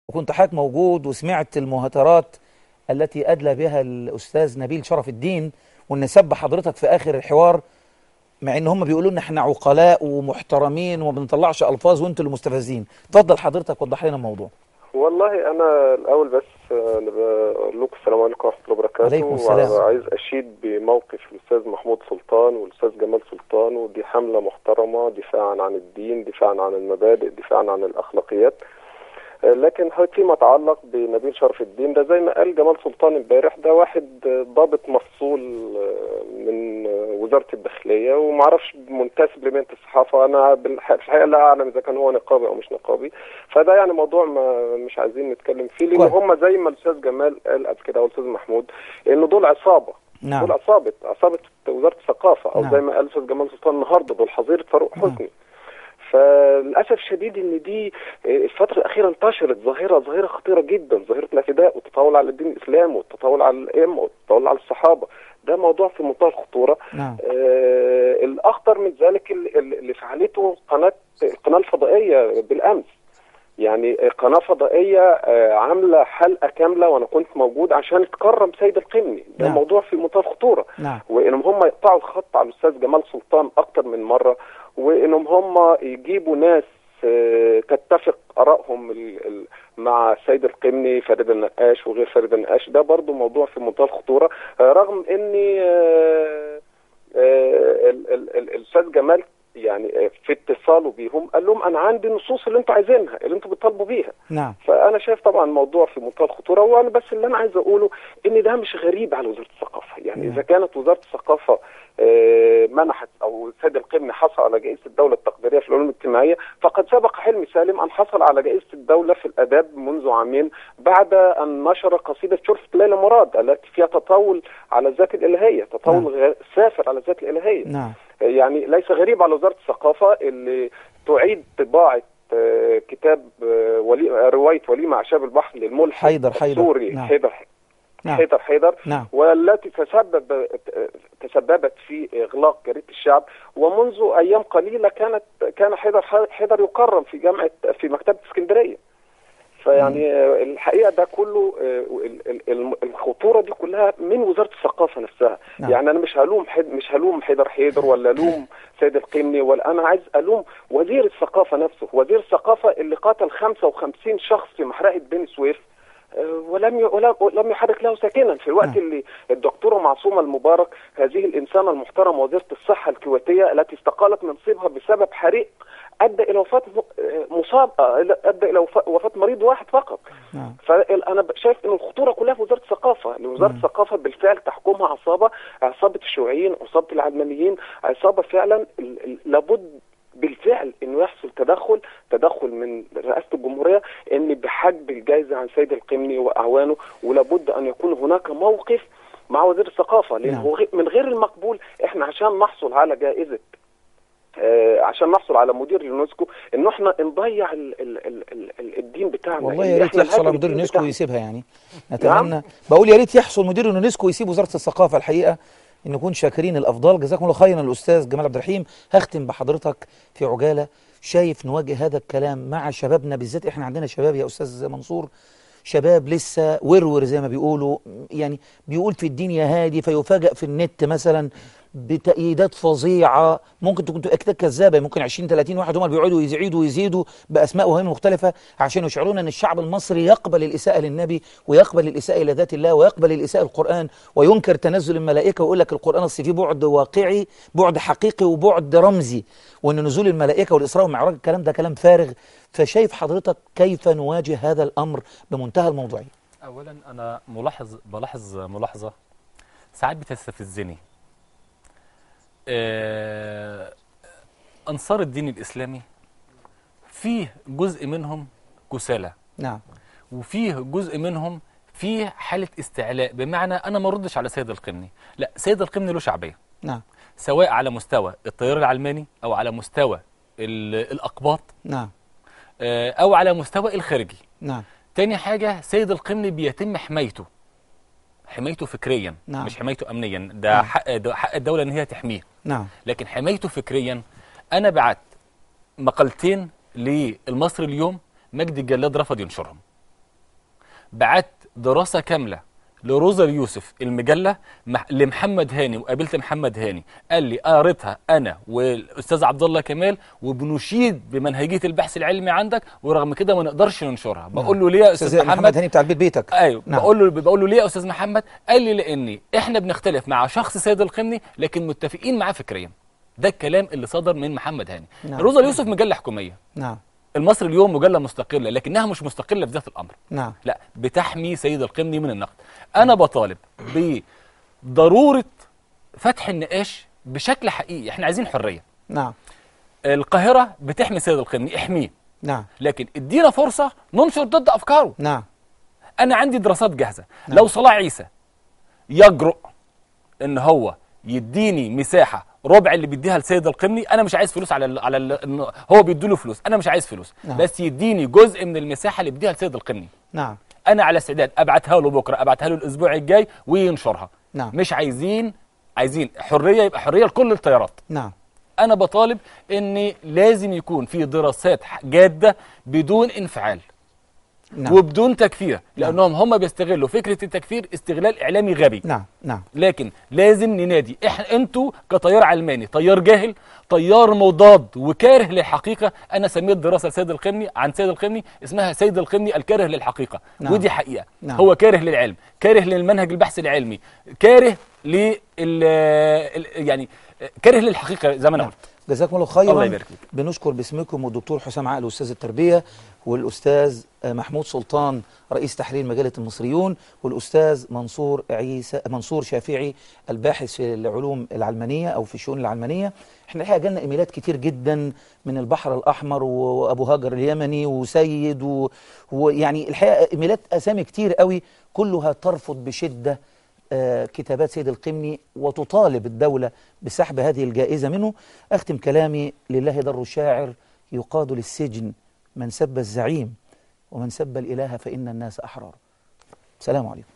وكنت حضرتك موجود وسمعت المهاترات التي أدلى بها الأستاذ نبيل شرف الدين، وإن سب حضرتك في آخر الحوار، مع إن هم بيقولوا إن إحنا عقلاء ومحترمين وما بنطلعش ألفاظ وأنتوا اللي مستفزين. اتفضل حضرتك وضح لنا الموضوع. والله انا الاول بس انا بقول لكم السلام عليكم ورحمه الله وبركاته. عليكم السلام. وعايز اشيد بموقف الاستاذ محمود سلطان والاستاذ جمال سلطان، ودي حمله محترمه دفاعا عن الدين، دفاعا عن المبادئ، دفاعا عن الاخلاقيات. لكن فيما يتعلق بنبيل شرف الدين ده، زي ما قال جمال سلطان امبارح، ده واحد ضابط مفصول من وزارة الداخلية، ومعرفش منتسب لمهنة الصحافة. أنا الحقيقة لا أعلم إذا كان هو نقابي أو مش نقابي، فده يعني موضوع ما مش عايزين نتكلم فيه، لأن هم زي ما الأستاذ جمال قال قبل كده أو الأستاذ محمود، إن دول عصابة. نعم. دول عصابة وزارة الثقافة، أو نعم. زي ما قال الأستاذ جمال سلطان النهارده، دول حظيرة فاروق حسني. فللاسف الشديد ان دي الفتره الاخيره انتشرت ظاهره خطيره جدا، ظاهره الاعتداء والتطاول على الدين الاسلامي والتطاول على الائمه والتطاول على الصحابه. ده موضوع في منتهى الخطوره. نعم. الاخطر من ذلك اللي فعلته القناه الفضائيه بالامس. يعني قناه فضائيه عامله حلقه كامله وانا كنت موجود عشان تكرم سيد القمني. ده نعم. موضوع في منتهى الخطوره. نعم. وانهم هم يقطعوا الخط على الاستاذ جمال سلطان اكتر من مره، وانهم هم يجيبوا ناس تتفق ارائهم مع سيد القمني، فريد النقاش وغير فريد النقاش. ده برضو موضوع في منتهى الخطوره، رغم اني الاستاذ جمال يعني في اتصاله بيهم قال لهم انا عندي النصوص اللي انتوا عايزينها، اللي انتوا بتطالبوا بيها. نعم. فانا شايف طبعا الموضوع في منتهى الخطوره. وانا بس اللي انا عايز اقوله ان ده مش غريب على وزاره الثقافه. يعني اذا كانت وزاره الثقافه منحت او السيد القمني حصل على جائزه الدوله التقديريه في العلوم الاجتماعيه، فقد سبق حلمي سالم ان حصل على جائزه الدوله في الاداب منذ عامين، بعد ان نشر قصيده شرفة ليلى مراد التي فيها تطاول على الذات الالهيه، تطاول سافر على الذات الالهيه. نعم. يعني ليس غريب على وزاره الثقافه اللي تعيد طباعه كتاب روايه وليمه اعشاب البحر للملحد السوري نعم. حيدر. نعم. والتي تسببت في اغلاق جريده الشعب. ومنذ ايام قليله كان حيدر يكرم في مكتبه اسكندريه. فيعني الحقيقه ده كله الخطوره دي كلها من وزاره الثقافه نفسها. نعم. يعني انا مش هلوم حيدر ولا الوم سيد القمني، ولا انا عايز الوم وزير الثقافه نفسه، وزير الثقافه اللي قاتل 55 شخص في محرقه بني سويف ولم يحرك له ساكنا، في الوقت اللي الدكتوره معصومه المبارك، هذه الانسانه المحترمه وزيره الصحه الكويتيه التي استقالت منصبها بسبب حريق ادى الى وفاه ادى الى وفاه مريض واحد فقط. فانا شايف ان الخطوره كلها في وزاره الثقافه، لان وزاره الثقافه بالفعل تحكمها عصابه الشيوعيين، عصابه العلمانيين، عصابه فعلا لابد بالفعل انه يحصل تدخل من رئاسه الجمهوريه ان بحجب الجائزه عن سيد القمني واعوانه، ولابد ان يكون هناك موقف مع وزير الثقافه، لانه من غير المقبول احنا عشان نحصل على جائزه عشان نحصل على مدير اليونسكو انه احنا نضيع الدين بتاعنا. والله يا ريت يحصل على مدير اليونسكو ويسيبها. يعني نتمنى. نعم. بقول يا ريت يحصل مدير اليونسكو ويسيب وزاره الثقافه. الحقيقه ان نكون شاكرين الافضال. جزاكم الله خيرا الاستاذ جمال عبد الرحيم. هختم بحضرتك في عجاله. شايف نواجه هذا الكلام مع شبابنا بالذات؟ احنا عندنا شباب يا استاذ منصور، شباب لسه ورور زي ما بيقولوا، يعني بيقول في الدين يا هادي، فيفاجأ في النت مثلا بتأييدات فظيعة، ممكن تكون أكتاك كذابة، ممكن 20 30 واحد هم بيقعدوا يزيدوا بأسماء وهمية مختلفة عشان يشعرونا أن الشعب المصري يقبل الإساءة للنبي، ويقبل الإساءة إلى ذات الله، ويقبل الإساءة القرآن، وينكر تنزل الملائكة، ويقول لك القرآن أصل فيه بعد واقعي، بعد حقيقي، وبعد رمزي، وأن نزول الملائكة والإسراء والمعراج الكلام ده كلام فارغ. فشايف حضرتك كيف نواجه هذا الأمر بمنتهى الموضوعية؟ أولا أنا بلاحظ ملاحظة ساعات بتستفزني. أنصار الدين الإسلامي فيه جزء منهم كسالى. نعم. وفيه جزء منهم فيه حالة استعلاء، بمعنى أنا ما ردش على سيد القمني، لا، سيد القمني له شعبية. نعم. سواء على مستوى التيار العلماني أو على مستوى الأقباط. نعم. أو على مستوى الخارجي. نعم. تاني حاجة، سيد القمني بيتم حمايته فكريا. نعم. مش حمايته أمنيا، ده حق الدولة إن هي تحميه. نعم. لكن حمايته فكريا. أنا بعت مقالتين للمصري اليوم، مجدي الجلاد رفض ينشرهم. بعت دراسة كاملة لروزا اليوسف المجلة لمحمد هاني، وقابلت محمد هاني قال لي قريتها أنا والأستاذ عبد الله كمال وبنشيد بمنهجية البحث العلمي عندك، ورغم كده ما نقدرش ننشرها. بقول له ليه يا أستاذ محمد هاني بتاع البيت بيتك؟ أيوه. بقول له ليه يا أستاذ محمد؟ قال لي لأني إحنا بنختلف مع شخص سيد القمني لكن متفقين معاه فكريا. ده الكلام اللي صدر من محمد هاني. روزا اليوسف مجلة حكومية. المصري اليوم مجلة مستقلة، لكنها مش مستقلة في ذات الأمر. لا، بتحمي سيد القمني من النقد. أنا بطالب بضرورة فتح النقاش بشكل حقيقي. احنا عايزين حرية. القاهرة بتحمي سيد القمني، احميه. لكن ادينا فرصة ننشر ضد أفكاره. أنا عندي دراسات جاهزة. لو صلاح عيسى يجرؤ إن هو يديني مساحة ربع اللي بيديها لسيد القمني، انا مش عايز فلوس هو بيديله فلوس، انا مش عايز فلوس. بس يديني جزء من المساحه اللي بيديها لسيد القمني. انا على استعداد ابعتها له بكره، ابعتها له الاسبوع الجاي وينشرها. مش عايزين حريه، يبقى حريه لكل التيارات. انا بطالب ان لازم يكون في دراسات جاده بدون انفعال وبدون تكفير، لانهم هم بيستغلوا فكره التكفير استغلال اعلامي غبي. لكن لازم ننادي انتوا كتيار علماني، تيار جاهل، تيار مضاد وكاره للحقيقه. انا سميت دراسه سيد القمني عن سيد القمني اسمها سيد القمني الكاره للحقيقه. ودي حقيقه. هو كاره للعلم، كاره للمنهج البحثي العلمي، كاره يعني كاره للحقيقه زي ما انا قلت. جزاكم الله خيرا. الله يبارك فيك. بنشكر باسمكم والدكتور حسام عقل استاذ التربيه، والاستاذ محمود سلطان رئيس تحرير مجله المصريون، والاستاذ منصور شافعي الباحث في العلوم العلمانيه او في الشؤون العلمانيه. احنا الحقيقه جالنا ايميلات كتير جدا من البحر الاحمر وابو هاجر اليمني وسيد ويعني الحقيقه ايميلات اسامي كتير قوي كلها ترفض بشده كتابات سيد القمني وتطالب الدولة بسحب هذه الجائزة منه. أختم كلامي: لله در الشاعر يقاد للسجن من سب الزعيم ومن سب الإله فإن الناس أحرار. سلام عليكم.